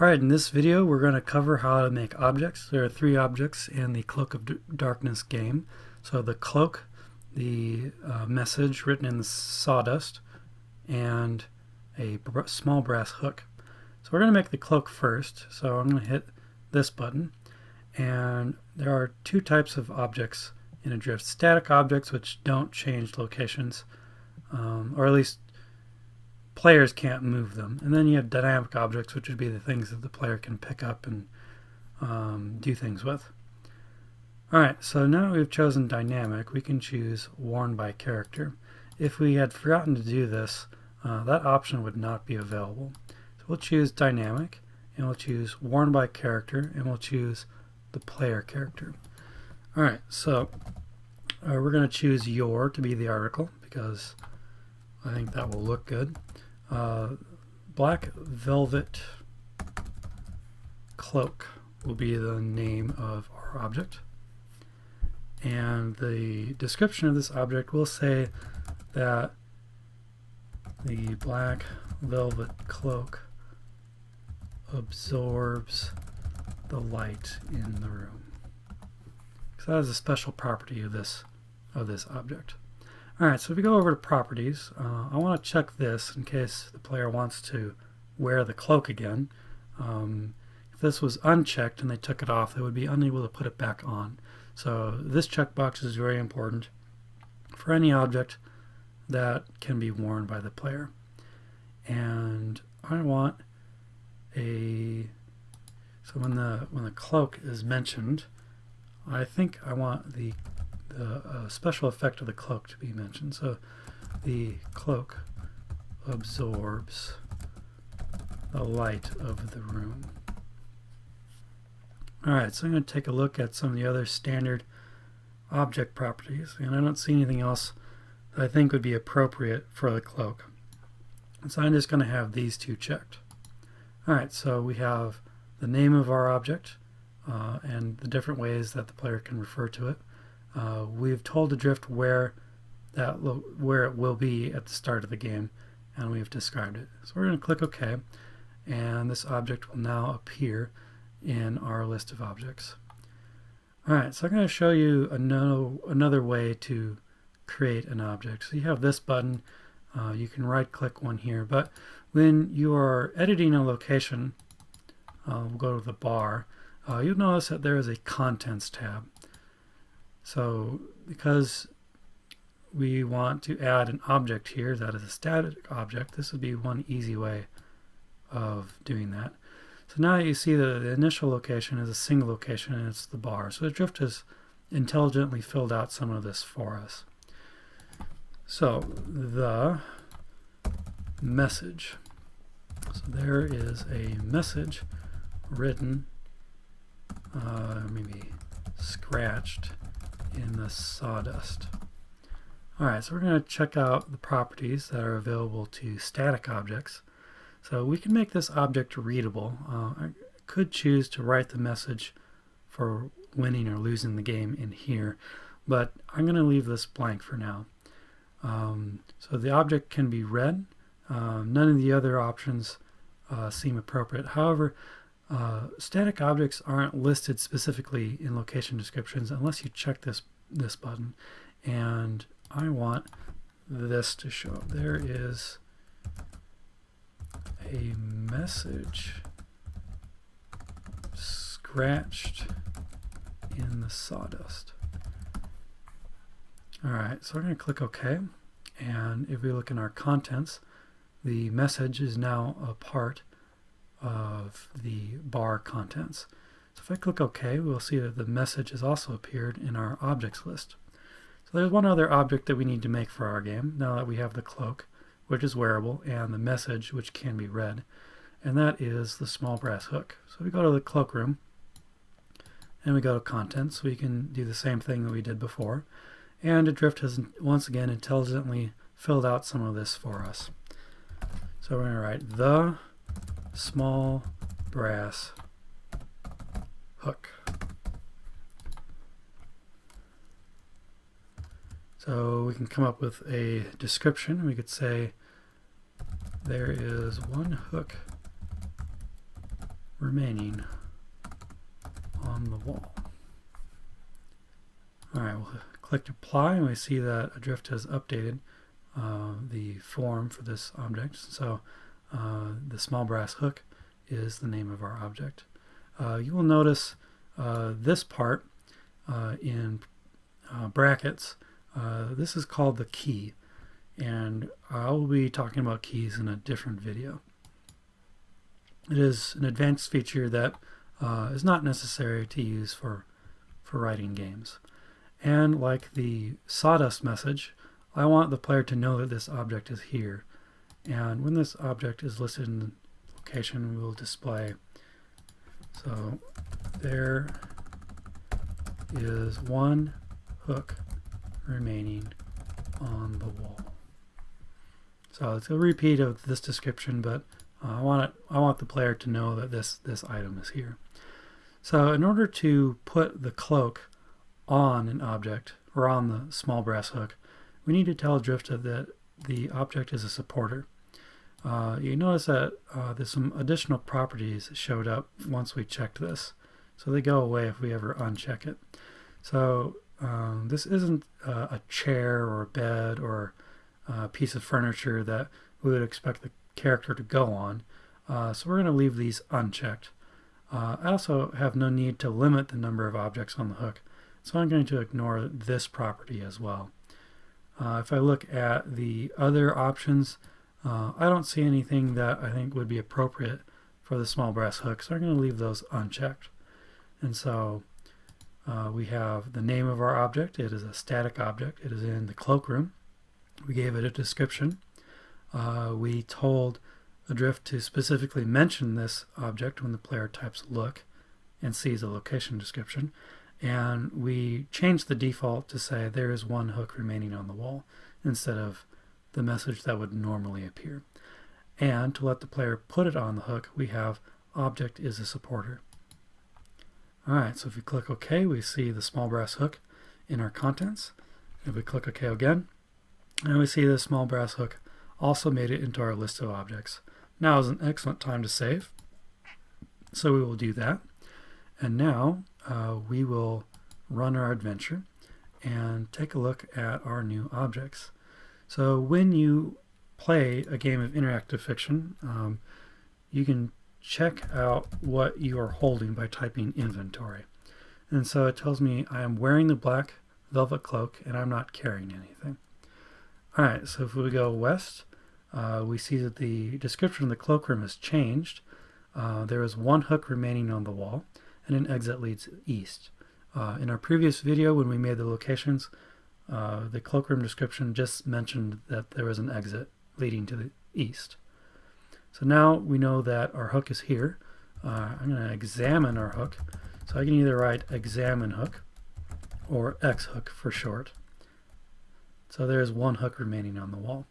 Alright, in this video we're going to cover how to make objects. There are three objects in the Cloak of Darkness game. So the cloak, the message written in the sawdust, and a small brass hook. So we're going to make the cloak first. So I'm going to hit this button. And there are two types of objects in Adrift. Static objects, which don't change locations, or at least players can't move them. And then you have dynamic objects, which would be the things that the player can pick up and do things with. Alright, so now we've chosen dynamic, we can choose worn by character. If we had forgotten to do this, that option would not be available. So we'll choose dynamic, and we'll choose worn by character, and we'll choose the player character. Alright, so we're going to choose your to be the article, because I think that will look good. Black velvet cloak will be the name of our object, and the description of this object will say that the black velvet cloak absorbs the light in the room. So that is a special property of this object. Alright, so if we go over to properties, I want to check this in case the player wants to wear the cloak again. If this was unchecked and they took it off, they would be unable to put it back on. So this checkbox is very important for any object that can be worn by the player. And I want so when the cloak is mentioned, I think I want the special effect of the cloak to be mentioned. So the cloak absorbs the light of the room. Alright, so I'm going to take a look at some of the other standard object properties, and I don't see anything else that I think would be appropriate for the cloak. So I'm just going to have these two checked. Alright, so we have the name of our object and the different ways that the player can refer to it. We've told Adrift where it will be at the start of the game, and we've described it. So we're going to click OK, and this object will now appear in our list of objects. Alright, so I'm going to show you another way to create an object. So you have this button, you can right click one here, but when you are editing a location, we'll go to the bar, you'll notice that there is a contents tab. So because we want to add an object here that is a static object, this would be one easy way of doing that. So now you see that the initial location is a single location, and it's the bar. So Adrift has intelligently filled out some of this for us. So the message. So there is a message written, maybe scratched in the sawdust. Alright, so we're going to check out the properties that are available to static objects. So we can make this object readable. I could choose to write the message for winning or losing the game in here, but I'm going to leave this blank for now. So the object can be read. None of the other options seem appropriate. However, static objects aren't listed specifically in location descriptions unless you check this button, and I want this to show up. There is a message scratched in the sawdust. Alright, so we're going to click OK, and if we look in our contents, the message is now a part of the bar contents. So if I click OK, we'll see that the message has also appeared in our objects list. So there's one other object that we need to make for our game, now that we have the cloak, which is wearable, and the message, which can be read, and that is the small brass hook. So we go to the cloakroom, and we go to contents. We can do the same thing that we did before, and Adrift has once again intelligently filled out some of this for us. So we're going to write the small brass hook. So we can come up with a description. We could say there is one hook remaining on the wall. Alright, we'll click apply and we see that Adrift has updated the form for this object. So the small brass hook is the name of our object. You will notice this part in brackets. This is called the key, and I will be talking about keys in a different video. It is an advanced feature that is not necessary to use for writing games. And like the sawdust message, I want the player to know that this object is here. And when this object is listed in the location, we will display. So there is one hook remaining on the wall. So it's a repeat of this description, but I want the player to know that this item is here. So in order to put the cloak on an object, or on the small brass hook, we need to tell Adrift that the object is a supporter. You notice that there's some additional properties that showed up once we checked this. So they go away if we ever uncheck it. So this isn't a chair or a bed or a piece of furniture that we would expect the character to go on. So we're going to leave these unchecked. I also have no need to limit the number of objects on the hook, so I'm going to ignore this property as well. If I look at the other options, I don't see anything that I think would be appropriate for the small brass hook, so I'm going to leave those unchecked. And so we have the name of our object. It is a static object. It is in the cloakroom. We gave it a description. We told Adrift to specifically mention this object when the player types look and sees a location description. And we changed the default to say there is one hook remaining on the wall instead of the message that would normally appear. And to let the player put it on the hook, we have object is a supporter. Alright, so if we click OK, we see the small brass hook in our contents. If we click OK again, and we see the small brass hook also made it into our list of objects. Now is an excellent time to save, so we will do that. And now we will run our adventure and take a look at our new objects. So when you play a game of interactive fiction, you can check out what you are holding by typing inventory. And so it tells me I am wearing the black velvet cloak and I'm not carrying anything. Alright, so if we go west, we see that the description of the cloakroom has changed. There is one hook remaining on the wall, and an exit leads east. In our previous video, when we made the locations, the cloakroom description just mentioned that there was an exit leading to the east. So now we know that our hook is here. I'm going to examine our hook. So I can either write examine hook or X hook for short. So there's one hook remaining on the wall.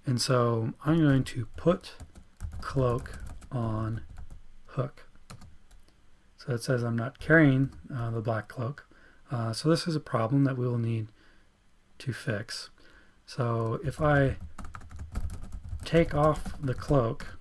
And so I'm going to put cloak on hook. So it says I'm not carrying the black cloak. So this is a problem that we will need to fix. So if I take off the cloak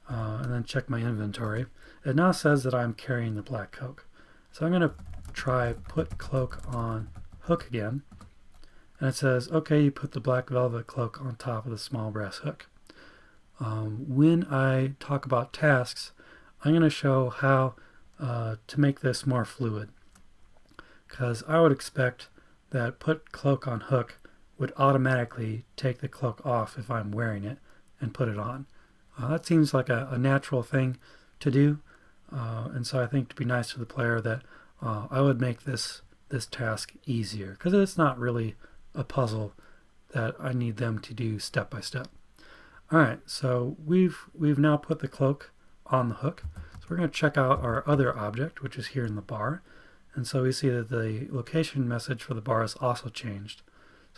and then check my inventory, it now says that I'm carrying the black cloak. So I'm going to try put cloak on hook again. And it says, okay, you put the black velvet cloak on top of the small brass hook. When I talk about tasks, I'm going to show how to make this more fluid. Because I would expect that put cloak on hook would automatically take the cloak off if I'm wearing it and put it on. That seems like a natural thing to do. And so I think to be nice to the player that I would make this task easier. Because it's not really a puzzle that I need them to do step by step. Alright, so we've now put the cloak on the hook. So we're going to check out our other object, which is here in the bar. And so we see that the location message for the bar is also changed.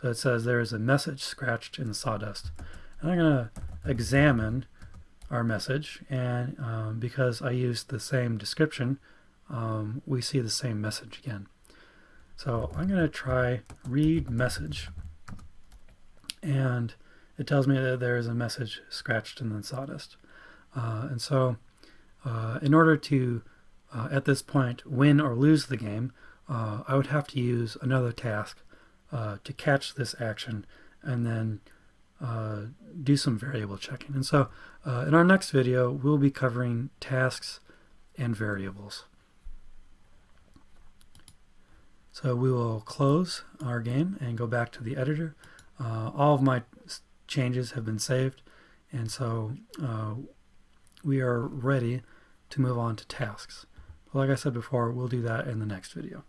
So it says there is a message scratched in the sawdust. And I'm going to examine our message, and because I used the same description, we see the same message again. So I'm going to try read message, and it tells me that there is a message scratched in the sawdust. And so In order to, at this point, win or lose the game, I would have to use another task to catch this action and then do some variable checking. And so in our next video, we'll be covering tasks and variables. So we will close our game and go back to the editor. All of my changes have been saved, and so we are ready to move on to tasks. But like I said before, we'll do that in the next video.